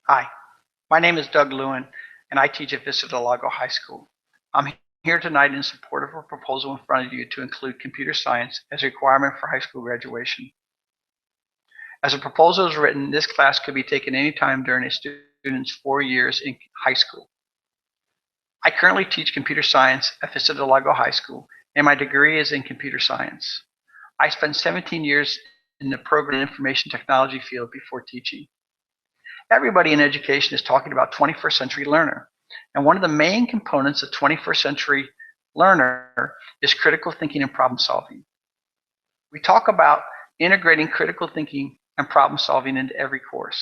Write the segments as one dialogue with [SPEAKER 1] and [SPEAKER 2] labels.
[SPEAKER 1] Hi, my name is Doug Lewin, and I teach at Vista Del Lago High School. I'm here tonight in support of a proposal in front of you to include computer science as a requirement for high school graduation. As a proposal is written, this class could be taken anytime during a student's 4 years in high school. I currently teach computer science at Vista Del Lago High School, and my degree is in computer science. I spent 17 years in the program and information technology field before teaching. Everybody in education is talking about 21st century learner. And one of the main components of 21st century learner is critical thinking and problem solving. We talk about integrating critical thinking and problem solving into every course.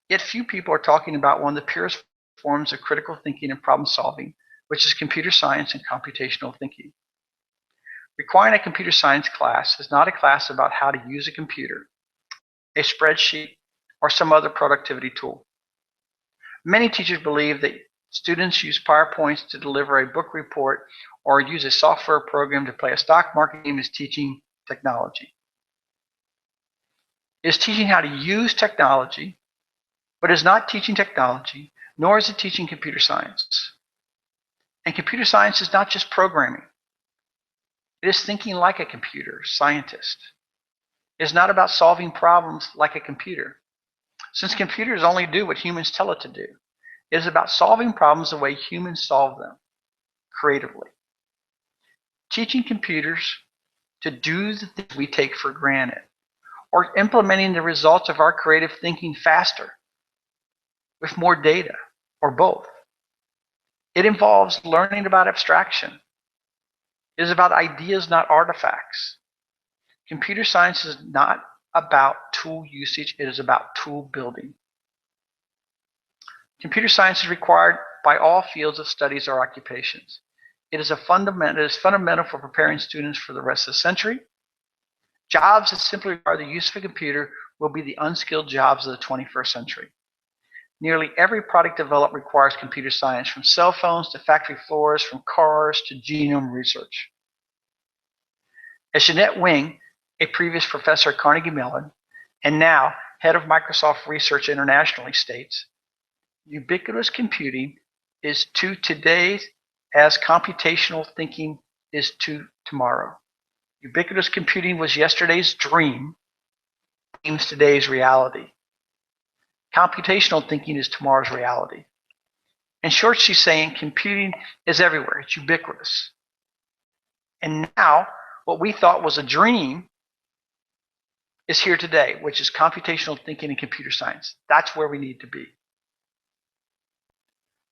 [SPEAKER 1] Yet few people are talking about one of the purest forms of critical thinking and problem solving, which is computer science and computational thinking. Requiring a computer science class is not a class about how to use a computer, a spreadsheet, or some other productivity tool. Many teachers believe that students use PowerPoints to deliver a book report or use a software program to play a stock market game is teaching technology. It is teaching how to use technology, but is not teaching technology, nor is it teaching computer science. And computer science is not just programming. It is thinking like a computer scientist. It is not about solving problems like a computer, since computers only do what humans tell it to do. It is about solving problems the way humans solve them, creatively. Teaching computers to do the things we take for granted, or implementing the results of our creative thinking faster, with more data, or both. It involves learning about abstraction. It is about ideas, not artifacts. Computer science is not about tool usage, it is about tool building. Computer science is required by all fields of studies or occupations. It is fundamental for preparing students for the rest of the century. Jobs that simply require the use of a computer will be the unskilled jobs of the 21st century. Nearly every product developed requires computer science, from cell phones to factory floors, from cars to genome research. As Jeanette Wing, a previous professor at Carnegie Mellon, and now head of Microsoft Research internationally, states, ubiquitous computing is to today as computational thinking is to tomorrow. Ubiquitous computing was yesterday's dream, seems today's reality. Computational thinking is tomorrow's reality. In short, she's saying computing is everywhere. It's ubiquitous. And now, what we thought was a dream is here today, which is computational thinking and computer science. That's where we need to be.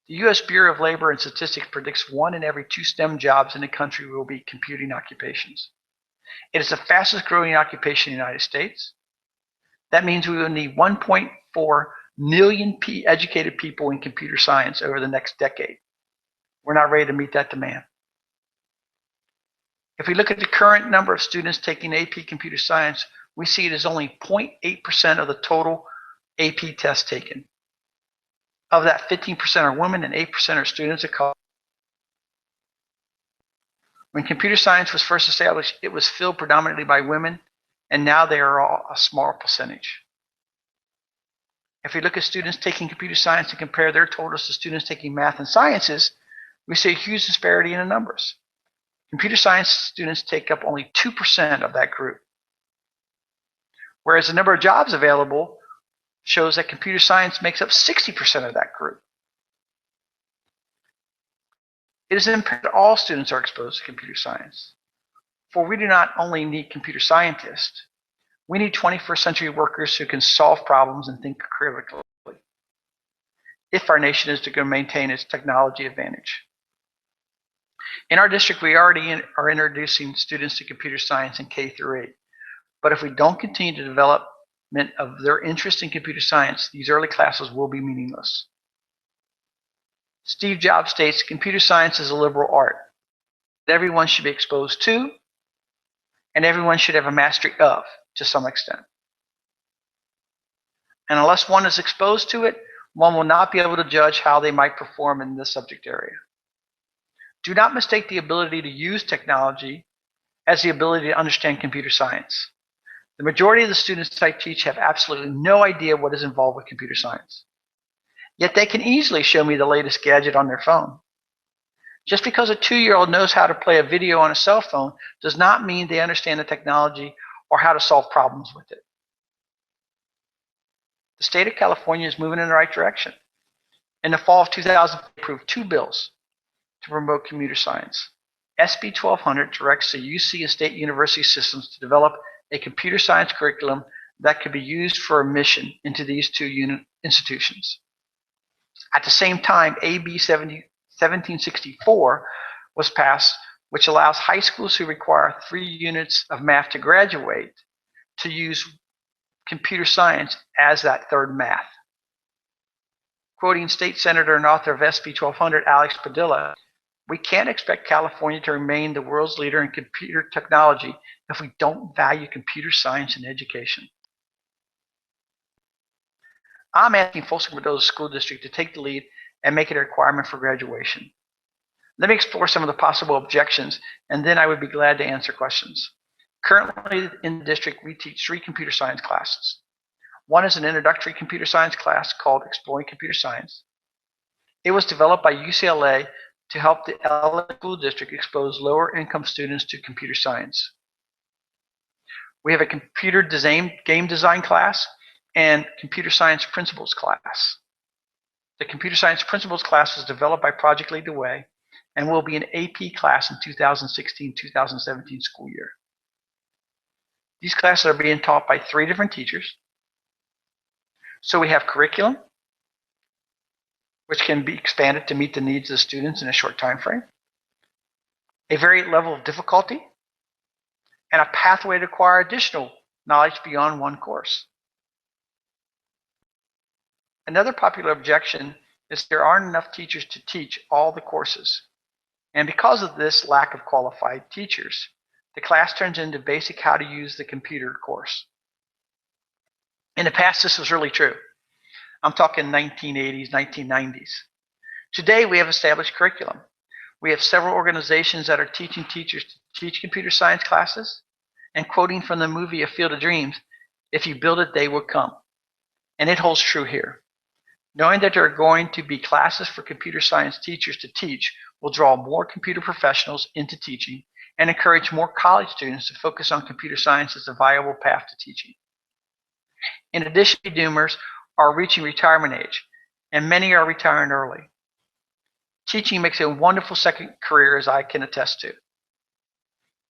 [SPEAKER 1] The U.S. Bureau of Labor and Statistics predicts 1 in every 2 STEM jobs in the country will be computing occupations. It is the fastest growing occupation in the United States. That means we will need 1.4 million educated people in computer science over the next decade. We're not ready to meet that demand. If we look at the current number of students taking AP Computer Science, we see it as only 0.8% of the total AP tests taken. Of that, 15% are women and 8% are students of color. When computer science was first established, it was filled predominantly by women, and now they are all a small percentage. If we look at students taking computer science and compare their totals to students taking math and sciences, we see a huge disparity in the numbers. Computer science students take up only 2% of that group, whereas the number of jobs available shows that computer science makes up 60% of that group. It is imperative that all students are exposed to computer science, for we do not only need computer scientists, we need 21st century workers who can solve problems and think critically, if our nation is to maintain its technology advantage. In our district, we already are introducing students to computer science in K through 8. But if we don't continue to development of their interest in computer science, these early classes will be meaningless. Steve Jobs states, computer science is a liberal art that everyone should be exposed to, and everyone should have a mastery of, to some extent. And unless one is exposed to it, one will not be able to judge how they might perform in this subject area. Do not mistake the ability to use technology as the ability to understand computer science. The majority of the students I teach have absolutely no idea what is involved with computer science. Yet they can easily show me the latest gadget on their phone. Just because a 2-year-old knows how to play a video on a cell phone does not mean they understand the technology or how to solve problems with it. The state of California is moving in the right direction. In the fall of 2000, they approved 2 bills to promote computer science. SB 1200 directs the UC and state university systems to develop a computer science curriculum that could be used for admission into these 2 institutions. At the same time, AB 1764 was passed, which allows high schools who require 3 units of math to graduate to use computer science as that third math. Quoting State Senator and author of SB 1200, Alex Padilla, "We can't expect California to remain the world's leader in computer technology if we don't value computer science in education." I'm asking Folsom Mendoza School District to take the lead and make it a requirement for graduation. Let me explore some of the possible objections, and then I would be glad to answer questions. Currently in the district, we teach 3 computer science classes. One is an introductory computer science class called Exploring Computer Science. It was developed by UCLA to help the LA School District expose lower income students to computer science. We have a computer game design class and computer science principles class. The computer science principles class was developed by Project Lead the Way and will be an AP class in 2016-2017 school year. These classes are being taught by 3 different teachers. So we have curriculum, which can be expanded to meet the needs of the students in a short time frame, a varied level of difficulty, and a pathway to acquire additional knowledge beyond one course. Another popular objection is there aren't enough teachers to teach all the courses. And because of this lack of qualified teachers, the class turns into basic how to use the computer course. In the past, this was really true. I'm talking 1980s, 1990s. Today, we have established curriculum. We have several organizations that are teaching teachers to teach computer science classes, and quoting from the movie A Field of Dreams, "If you build it, they will come." And it holds true here. Knowing that there are going to be classes for computer science teachers to teach will draw more computer professionals into teaching and encourage more college students to focus on computer science as a viable path to teaching. In addition, Doomers are reaching retirement age, and many are retiring early. Teaching makes a wonderful second career, as I can attest to.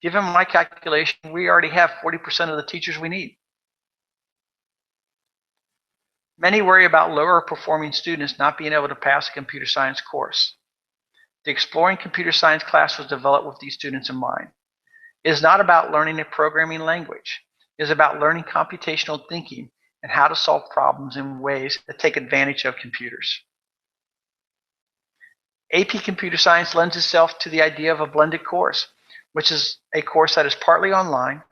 [SPEAKER 1] Given my calculation, we already have 40% of the teachers we need. Many worry about lower performing students not being able to pass a computer science course. The Exploring Computer Science class was developed with these students in mind. It is not about learning a programming language. It is about learning computational thinking and how to solve problems in ways that take advantage of computers. AP Computer Science lends itself to the idea of a blended course, which is a course that is partly online,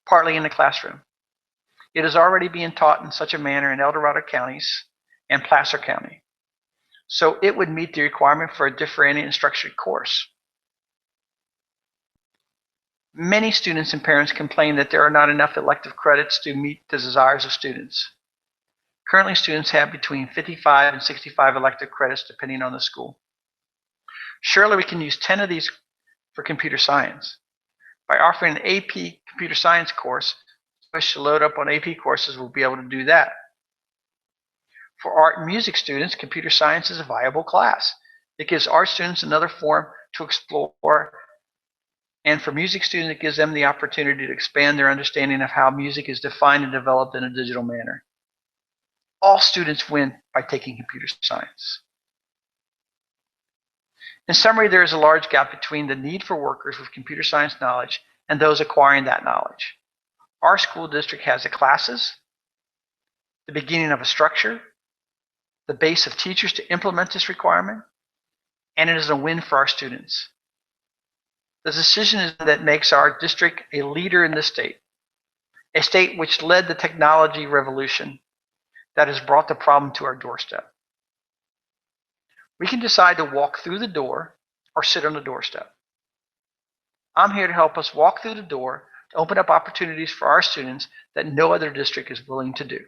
[SPEAKER 1] partly in the classroom. It is already being taught in such a manner in El Dorado counties and Placer County. So it would meet the requirement for a differentiated and structured course. Many students and parents complain that there are not enough elective credits to meet the desires of students. Currently, students have between 55 and 65 elective credits depending on the school. Surely we can use 10 of these for computer science. By offering an AP computer science course, wish to load up on AP courses will be able to do that. For art and music students, computer science is a viable class. It gives art students another form to explore, and for music students, it gives them the opportunity to expand their understanding of how music is defined and developed in a digital manner. All students win by taking computer science. In summary, there is a large gap between the need for workers with computer science knowledge and those acquiring that knowledge. Our school district has the classes, the beginning of a structure, the base of teachers to implement this requirement, and it is a win for our students. The decision is that makes our district a leader in the state, a state which led the technology revolution that has brought the problem to our doorstep. We can decide to walk through the door or sit on the doorstep. I'm here to help us walk through the door to open up opportunities for our students that no other district is willing to do.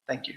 [SPEAKER 1] Thank you.